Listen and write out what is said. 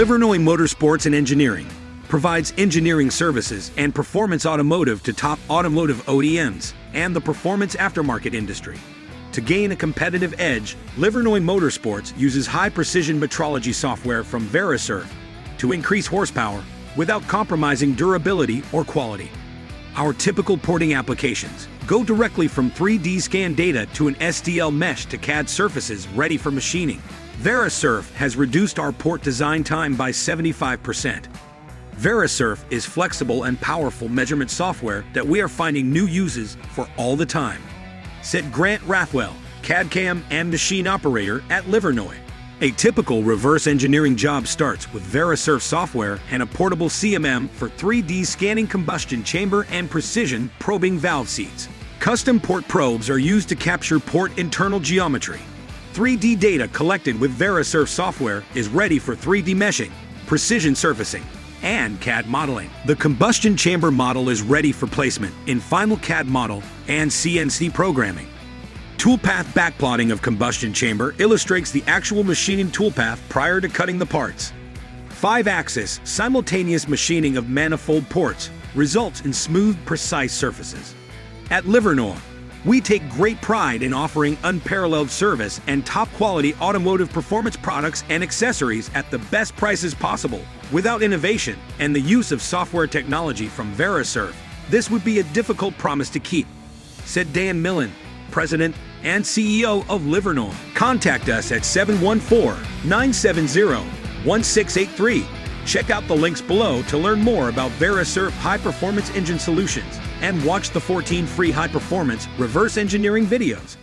Livernois Motorsports and Engineering provides engineering services and performance automotive to top automotive OEMs and the performance aftermarket industry. To gain a competitive edge, Livernois Motorsports uses high-precision metrology software from Verisurf to increase horsepower without compromising durability or quality. Our typical porting applications go directly from 3D scan data to an STL mesh to CAD surfaces ready for machining. Verisurf has reduced our port design time by 75%. Verisurf is flexible and powerful measurement software that we are finding new uses for all the time, said Grant Rathwell, CAD/CAM and machine operator at Livernois. A typical reverse engineering job starts with Verisurf software and a portable CMM for 3D scanning combustion chamber and precision probing valve seats. Custom port probes are used to capture port internal geometry. 3D data collected with Verisurf software is ready for 3D meshing, precision surfacing, and CAD modeling. The combustion chamber model is ready for placement in final CAD model and CNC programming. Toolpath backplotting of combustion chamber illustrates the actual machining toolpath prior to cutting the parts. 5-axis simultaneous machining of manifold ports results in smooth, precise surfaces. At Livernois, we take great pride in offering unparalleled service and top-quality automotive performance products and accessories at the best prices possible. Without innovation and the use of software technology from Verisurf, this would be a difficult promise to keep, said Dan Millen, President and CEO of Livernois. Contact us at 714-970-1683. Check out the links below to learn more about Verisurf high-performance engine solutions and watch the 14 free high-performance reverse engineering videos.